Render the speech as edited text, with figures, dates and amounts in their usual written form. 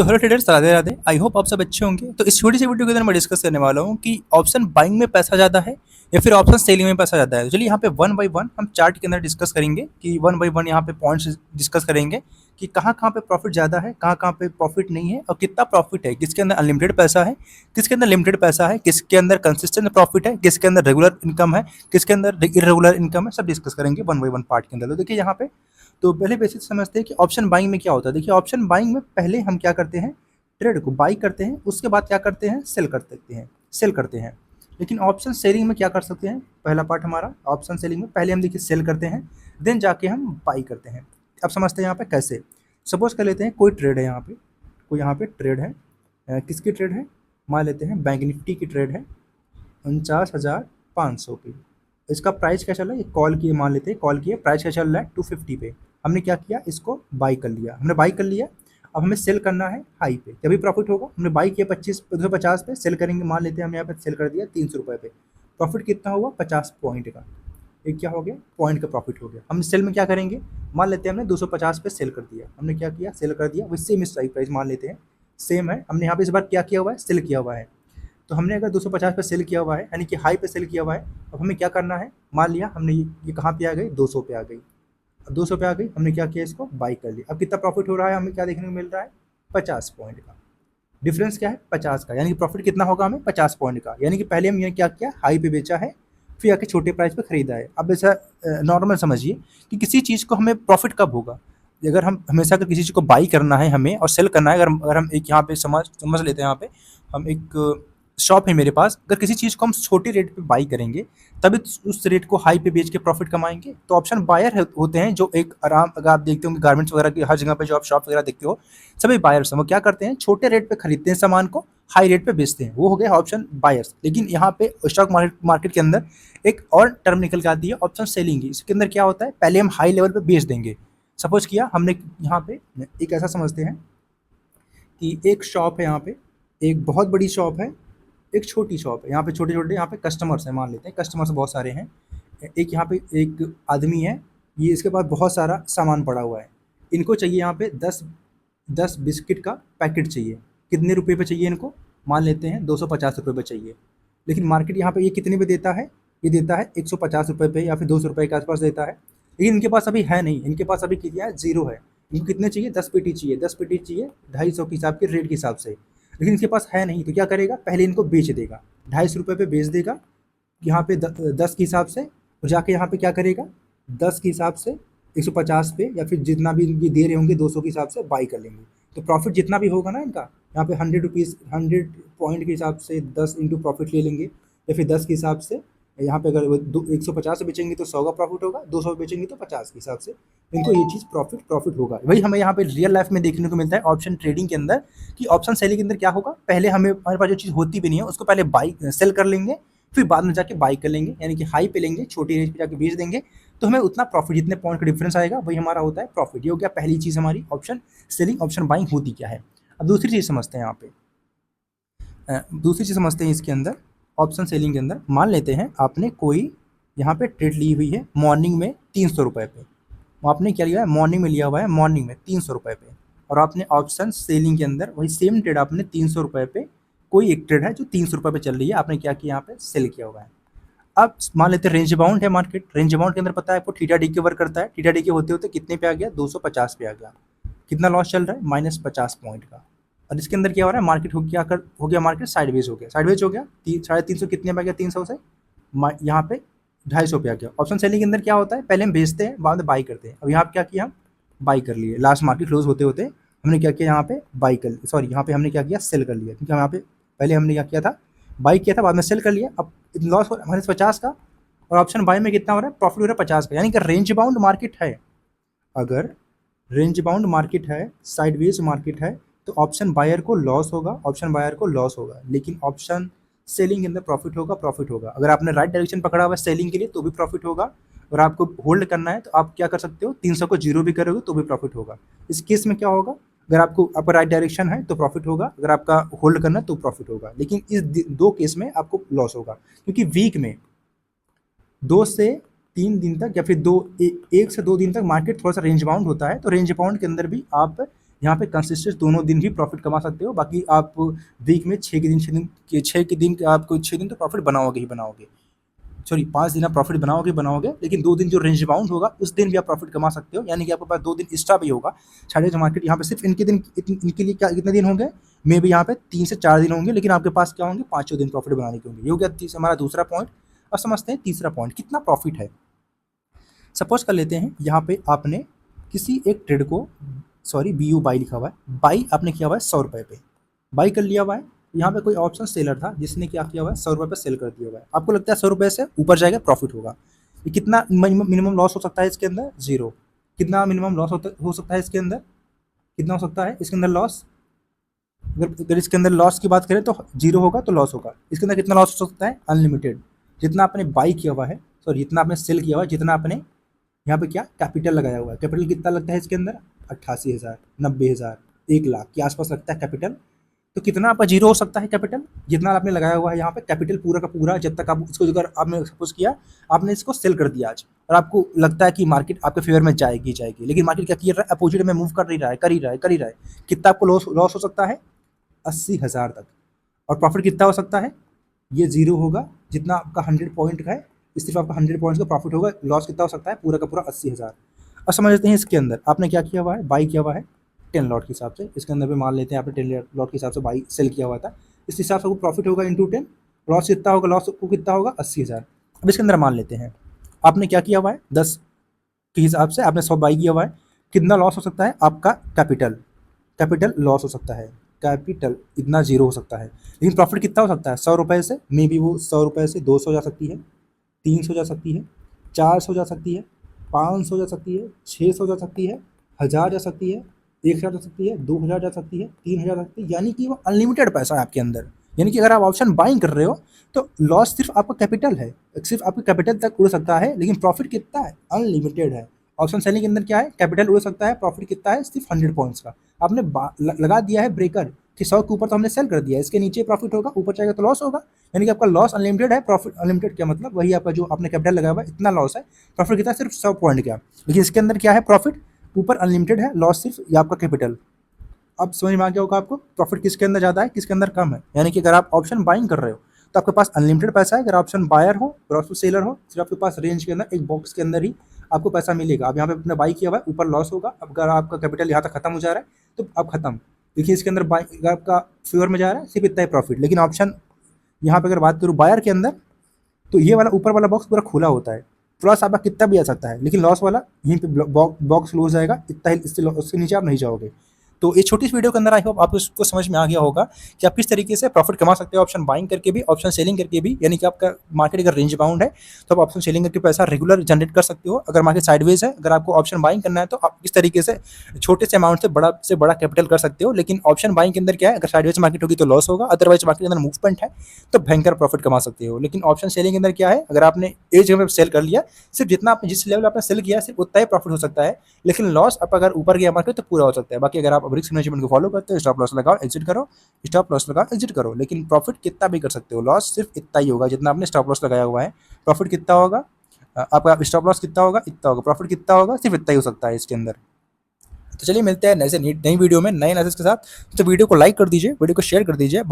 So hello traders, Radhe Radhe. I hope आप सब अच्छे होंगे। तो इस छोटी सी वीडियो के अंदर मैं डिस्कस करने वाला हूँ कि ऑप्शन बाइंग में पैसा ज़्यादा है या फिर ऑप्शन सेलिंग में पैसा ज़्यादा है। तो चलिए यहाँ पे वन बाय वन हम चार्ट के अंदर डिस्कस करेंगे कि वन बाय वन यहाँ पे पॉइंट्स डिस्कस करेंगे कि कहाँ कहाँ पे प्रॉफिट ज़्यादा है, कहाँ कहाँ पे प्रॉफिट नहीं है और कितना प्रॉफिट है, किसके अंदर अनलिमिटेड पैसा है, किसके अंदर लिमिटेड पैसा है, किसके अंदर कंसिस्टेंट प्रॉफिट है, किसके अंदर रेगुलर इनकम है, किसके अंदर इरेगुलर इनकम है। सब डिस्कस करेंगे वन बाय वन पार्ट के अंदर। तो देखिए यहाँ पे तो पहले बेसिक समझते हैं कि ऑप्शन बाइंग में क्या होता है। देखिए ऑप्शन बाइंग में पहले हम क्या करते हैं, ट्रेड को बाई करते हैं, उसके बाद क्या करते हैं, सेल करते हैं। लेकिन ऑप्शन सेलिंग में क्या कर सकते हैं, पहला पार्ट हमारा ऑप्शन सेलिंग में पहले हम देखिए सेल करते हैं, देन जाके हम बाई करते हैं। अब समझते हैं यहाँ पे कैसे। सपोज कर लेते हैं कोई ट्रेड है यहाँ पे, कोई यहाँ पे ट्रेड है, किसकी ट्रेड है, मान लेते हैं बैंक निफ्टी की ट्रेड है 49,500 की। इसका प्राइस क्या चल रहा है, ये कॉल किए, मान लेते हैं कॉल किए, प्राइस क्या चल रहा है 250 पे। हमने क्या किया, इसको बाई कर लिया, हमने बाई कर लिया। अब हमें सेल करना है हाई पे, तभी प्रॉफिट होगा। हमने बाई किया 250 पे, सेल करेंगे, मान लेते हैं हम यहाँ पे सेल कर दिया 300 रुपये पे। प्रॉफिट कितना हुआ, 50 पॉइंट का। एक क्या हो गया, पॉइंट का प्रॉफिट हो गया। हम सेल में क्या करेंगे, मान लेते हैं हमने 250 पे सेल कर दिया, हमने क्या किया, सेल कर दिया। वही सेम स्ट्राइक प्राइस मान लेते हैं सेम है, हमने यहाँ पे इस बार क्या किया हुआ है, सेल किया हुआ है। तो हमने अगर 250 पे सेल किया हुआ है, यानी कि हाई पे सेल किया हुआ है। अब हमें क्या करना है, मान लिया हमने ये कहाँ पे आ गई, 200 पे आ गई। अब 200 पे आ गई, हमने क्या किया, इसको बाई कर लिया। अब कितना प्रॉफिट हो रहा है, हमें क्या देखने को मिल रहा है, 50 पॉइंट का। डिफरेंस क्या है, 50 का, यानी कि प्रॉफिट कितना होगा हमें, 50 पॉइंट का। यानी कि पहले हम ये क्या किया, हाई पे बेचा है, फिर आके छोटे प्राइस पे खरीदा है। अब ऐसा नॉर्मल समझिए कि किसी चीज़ को हमें प्रॉफिट कब होगा, अगर हम हमेशा अगर किसी चीज़ को बाई करना है हमें और सेल करना है। अगर हम एक यहाँ पे समझ लेते हैं, यहाँ पे हम एक शॉप है मेरे पास, अगर किसी चीज़ को हम छोटे रेट पे बाई करेंगे तभी उस रेट को हाई पे बेच के प्रॉफिट कमाएंगे। तो ऑप्शन बायर होते हैं जो एक आराम, अगर आप देखते होंगे गारमेंट्स वगैरह की हर जगह पे जो आप शॉप वगैरह देखते हो, सभी बायर्स हैं। वो क्या करते हैं, छोटे रेट पे खरीदते हैं सामान को, हाई रेट पे बेचते हैं, वो हो गए ऑप्शन बायर्स। लेकिन यहाँ पे स्टॉक मार्केट के अंदर एक और टर्म निकल के आती है, ऑप्शन सेलिंग की। इसके अंदर क्या होता है, पहले हम हाई लेवल पे बेच देंगे। सपोज किया हमने यहाँ पे, एक ऐसा समझते हैं कि एक शॉप है यहाँ पे, एक बहुत बड़ी शॉप है, एक छोटी शॉप है। यहाँ पे छोटे छोटे यहाँ पे कस्टमर्स हैं, मान लेते हैं कस्टमर्स बहुत सारे हैं। एक यहाँ पे एक आदमी है, ये इसके पास बहुत सारा सामान पड़ा हुआ है। इनको चाहिए यहाँ पे 10 बिस्किट का पैकेट चाहिए। कितने रुपए पे चाहिए इनको, मान लेते हैं 250 रुपये पे चाहिए। लेकिन मार्केट यहाँ पे ये कितने पे देता है, ये देता है 150 रुपये पे या फिर 200 रुपये के आसपास देता है। लेकिन इनके पास अभी है नहीं, इनके पास अभी कितना है, जीरो है। इनको कितने चाहिए, 10 पेटी चाहिए, 10 पेटी चाहिए 250 के हिसाब के रेट के हिसाब से। लेकिन इसके पास है नहीं, तो क्या करेगा, पहले इनको बेच देगा, 250 रुपये पे बेच देगा यहाँ पे 10 के हिसाब से। और जाके यहाँ पे क्या करेगा, 10 के हिसाब से 150 पे या फिर जितना भी इनकी दे रहे होंगे 200 के हिसाब से बाई कर लेंगे। तो प्रॉफिट जितना भी होगा ना इनका, यहाँ पे 100 पॉइंट के हिसाब से 10 इंटू प्रॉफिट ले लेंगे, या फिर 10 के हिसाब से। यहाँ पे अगर वो 150 से बेचेंगे तो 100 का प्रॉफिट होगा, 200 बेचेंगे तो 50 के हिसाब से। इनको ये चीज़ प्रॉफिट होगा। वही हमें यहाँ पे रियल लाइफ में देखने को मिलता है ऑप्शन ट्रेडिंग के अंदर, कि ऑप्शन सेलिंग के अंदर क्या होगा, पहले हमारे पास जो चीज़ होती भी नहीं है उसको पहले बाई सेल कर लेंगे, फिर बाद में जाके बाई कर लेंगे, यानी कि हाई पे लेंगे, छोटी रेंज पे जाके बेच देंगे। तो हमें उतना प्रॉफिट, जितने पॉइंट का डिफरेंस आएगा वही हमारा होता है प्रॉफिट। ये हो गया पहली चीज़ हमारी, ऑप्शन सेलिंग, ऑप्शन बाइंग होती क्या है। अब दूसरी चीज़ समझते हैं यहाँ पे, दूसरी चीज़ समझते हैं इसके अंदर, ऑप्शन सेलिंग के अंदर। मान लेते हैं आपने कोई यहाँ पे ट्रेड ली हुई है मॉर्निंग में 300 रुपये पे, आपने क्या लिया है, मॉर्निंग में लिया हुआ है, मॉर्निंग में 300 रुपये पे। और आपने ऑप्शन सेलिंग के अंदर वही सेम ट्रेड आपने 300 रुपये पे, कोई एक ट्रेड है जो 300 रुपये पे चल रही है, आपने क्या किया, यहाँ पे सेल किया हुआ है। अब मान लेते हैं रेंज बाउंड है मार्केट, रेंज बाउंड के अंदर पता है आपको थीटा डी के वर्क करता है। थीटा डी के होते होते कितने पे आ गया, 250 पे आ गया। कितना लॉस चल रहा है, -50 पॉइंट का। और इसके अंदर क्या हो रहा है, मार्केट हो गया मार्केट साइडवेज हो गया, साइडवेज हो गया 350 कितने पे आ गया, 300 से यहाँ पे 250 पे आ गया। ऑप्शन सेलिंग के अंदर क्या होता है, पहले हम बेचते हैं, बाद में बाई करते हैं। अब यहाँ पे क्या किया, हम बाई कर लिए, लास्ट मार्केट क्लोज होते होते हमने क्या किया, यहाँ पे बाई कर, सॉरी यहाँ पे हमने क्या किया, सेल कर लिया। क्योंकि यहाँ पे पहले हमने क्या किया था, बाई किया था, बाद में सेल कर लिया। अब लॉस हो रहा है -50 का, और ऑप्शन बाई में कितना हो रहा है, प्रॉफिट हो रहा है 50 का। यानी कि रेंज बाउंड मार्केट है, अगर रेंज बाउंड मार्केट है, साइडवेज मार्केट है, तो ऑप्शन बायर को लॉस होगा, ऑप्शन बायर को लॉस होगा। लेकिन ऑप्शन सेलिंग के अंदर प्रॉफिट होगा, प्रॉफिट होगा। अगर आपने राइट डायरेक्शन पकड़ा हुआ है सेलिंग के लिए तो भी प्रॉफिट होगा, और आपको होल्ड करना है तो आप क्या कर सकते हो, 300 को जीरो भी करोगे तो भी प्रॉफिट होगा। इस केस में क्या होगा, अगर आपका राइट डायरेक्शन है तो प्रॉफिट होगा, अगर आपका होल्ड करना है तो प्रॉफिट होगा। लेकिन इस दो केस में आपको लॉस होगा, क्योंकि वीक में 2 से 3 दिन तक या फिर 1 से 2 दिन तक मार्केट थोड़ा सा रेंज बाउंड होता है। तो रेंज बाउंड के अंदर भी आप यहाँ पे कंसिस्टेंट दोनों दिन भी प्रॉफिट कमा सकते हो, बाकी आप वीक में 6 के दिन आपको 6 दिन तो प्रॉफिट बनाओगे ही बनाओगे। सॉरी 5 दिन आप प्रॉफिट बनाओगे, लेकिन 2 दिन जो रेंज बाउंड होगा उस दिन भी आप प्रॉफिट कमा सकते हो, यानी कि आपके पास 2 दिन एक्स्ट्रा भी होगा। साइडवेज मार्केट यहाँ पे सिर्फ इनके लिए क्या कितने दिन होंगे, मे बी यहाँ पे 3 से 4 दिन होंगे, लेकिन आपके पास क्या होंगे, 5 दिन प्रॉफिट बनाने के होंगे। ये हो गया हमारा दूसरा पॉइंट। अब समझते हैं तीसरा पॉइंट, कितना प्रॉफिट है। सपोज कर लेते हैं यहाँ पे आपने किसी एक ट्रेड को, सॉरी BU बाई लिखा हुआ है, बाई आपने किया हुआ है 100 रुपये पे, बाई कर लिया हुआ है। यहाँ पे कोई ऑप्शन सेलर था जिसने क्या किया हुआ है, 100 रुपये पे सेल कर दिया हुआ है। आपको लगता है 100 रुपये से ऊपर जाएगा प्रॉफिट होगा। ये कितना मिनिमम लॉस हो सकता है इसके अंदर, 0। कितना मिनिमम लॉस हो सकता है इसके अंदर, कितना हो सकता है इसके अंदर लॉस, अगर इसके अंदर लॉस की बात करें तो 0 होगा तो लॉस होगा। इसके अंदर कितना लॉस हो सकता है, अनलिमिटेड। जितना आपने बाई किया हुआ है, सॉरी जितना आपने सेल किया हुआ है, जितना आपने यहाँ पे क्या कैपिटल लगाया हुआ है, कैपिटल कितना लगता है इसके अंदर, 88,000, 90,000, 1,00,000 के आसपास लगता है कैपिटल। तो कितना आपका 0 हो सकता है कैपिटल, जितना आपने लगाया हुआ है यहाँ पे कैपिटल पूरा का पूरा, जब तक आप इसको, अगर आपने सपोज किया आपने इसको सेल कर दिया आज, और आपको लगता है कि मार्केट आपके फेवर में जाएगी, लेकिन मार्केट क्या कर रहा है, अपोजिट में मूव कर ही रहा है। कितना आपको लॉस हो सकता है, 80,000 तक। और प्रॉफिट कितना हो सकता है, ये 0 होगा। जितना आपका 100 पॉइंट का है, सिर्फ आपका 100 पॉइंट्स का प्रॉफिट होगा। लॉस कितना हो सकता है, पूरा का पूरा 80,000। अब समझ लेते हैं इसके अंदर आपने क्या किया हुआ है, बाई किया हुआ है 10 लॉट के हिसाब से। इसके अंदर भी मान लेते हैं आपने 10 लॉट के हिसाब से बाई सेल किया हुआ था, इस हिसाब से आपको प्रॉफिट होगा इंटू 10। लॉस कितना होगा, लॉस को कितना होगा, 80,000। अब इसके अंदर मान लेते हैं आपने क्या किया हुआ है, 10 के हिसाब से आपने 100 बाई किया हुआ है। कितना लॉस हो सकता है आपका, कैपिटल लॉस हो सकता है, कैपिटल इतना 0 हो सकता है। लेकिन प्रॉफिट कितना हो सकता है, 100 रुपये से, मे बी वो 100 रुपये से 200 जा सकती है, 300 जा सकती है, 400 जा सकती है, 500 जा सकती है, 600 जा सकती है, 1000 जा सकती है, 1000 जा सकती है, 2000 जा सकती है, 3000 जा सकती है। यानी कि वो अनलिमिटेड पैसा है आपके अंदर। यानी कि अगर आप ऑप्शन बाइंग कर रहे हो तो लॉस सिर्फ आपका कैपिटल है, सिर्फ आपके कैपिटल तक उड़ सकता है, लेकिन प्रॉफिट कितना है, अनलिमिटेड है। ऑप्शन सेलिंग के अंदर क्या है, कैपिटल उड़ सकता है, प्रॉफिट कितना है, सिर्फ 100 पॉइंट्स का। आपने लगा दिया है ब्रेकर कि 100 के ऊपर तो हमने सेल कर दिया, इसके नीचे प्रॉफिट होगा, ऊपर जाएगा तो लॉस होगा। यानी कि आपका लॉस अनलिमिटेड है, प्रॉफिट अनलिमिटेड। क्या मतलब, वही आपका जो आपने कैपिटल लगाया हुआ है इतना लॉस है, प्रॉफिट कितना, सिर्फ 100 पॉइंट का। लेकिन इसके अंदर क्या है, प्रॉफिट ऊपर अनलिमिटेड है, लॉस सिर्फ ये आपका कैपिटल। अब समझ में आ गया होगा आपको प्रॉफिट किसके अंदर ज़्यादा है, किसके अंदर कम है। यानी कि अगर आप ऑप्शन बाइंग कर रहे हो तो आपके पास अनलिमिटेड पैसा है। अगर ऑप्शन बायर हो और ऑप्शन सेलर हो, सिर्फ आपके पास रेंज के अंदर एक बॉक्स के अंदर ही आपको पैसा मिलेगा। अब यहाँ पे अपने बाई किया हुआ है, ऊपर लॉस होगा। अब अगर आपका कैपिटल यहाँ तक खत्म हो जा रहा है तो आप खत्म। देखिए इसके अंदर बाई अगर आपका फेवर में जा रहा है सिर्फ इतना ही प्रॉफिट। लेकिन ऑप्शन यहाँ पे अगर बात करूँ बायर के अंदर, तो ये वाला ऊपर वाला बॉक्स पूरा खुला होता है, प्लस आपका कितना भी आ सकता है, लेकिन लॉस वाला यहीं पे बॉक्स क्लोज जाएगा, इतना ही, इससे उसके नीचे आप नहीं जाओगे। तो ये छोटी सी वीडियो के अंदर आई होप आपको इसको समझ में आ गया होगा कि आप किस तरीके से प्रॉफिट कमा सकते हो, ऑप्शन बाइंग करके भी, ऑप्शन सेलिंग करके भी। यानी कि आपका मार्केट अगर रेंज बाउंड है तो आप ऑप्शन सेलिंग करके पैसा रेगुलर जनरेट कर सकते हो। अगर मार्केट साइडवेज है, अगर आपको ऑप्शन बाइंग करना है तो आप किस तरीके से छोटे से अमाउंट से बड़ा कैपिटल कर सकते हो। लेकिन ऑप्शन बाइंग के अंदर क्या है, अगर साइडवेज मार्केट होगी तो लॉस होगा, अदरवाइज मार्केट के अंदर मूवमेंट है तो भयंकर प्रॉफिट कमा सकते हो। लेकिन ऑप्शन सेलिंग के अंदर क्या है, अगर आपने एक जगह पर सेल कर लिया, सिर्फ जितना आपने जिस लेवल आपने सेल किया सिर्फ उतना ही प्रॉफिट हो सकता है। लेकिन लॉस आप अगर ऊपर गया मार्केट तो पूरा हो सकता है। बाकी अगर आप रिस्क मैनेजमेंट को फॉलो करते हो, स्टॉप लॉस लगाओ, एग्जिट करो, स्टॉप लॉस लगाओ, एग्जिट करो, लेकिन प्रॉफिट कितना भी कर सकते हो। लॉस सिर्फ इतना ही होगा जितना आपने स्टॉप लॉस लगाया हुआ है। प्रॉफिट कितना होगा, आपका स्टॉप लॉस कितना होगा, इतना होगा, प्रॉफिट कितना होगा, सिर्फ इतना ही हो सकता है इसके अंदर। तो चलिए मिलते हैं नई वीडियो में नए एनालिसिस के साथ। तो वीडियो को लाइक कर दीजिए, वीडियो को शेयर कर दीजिए। बहुत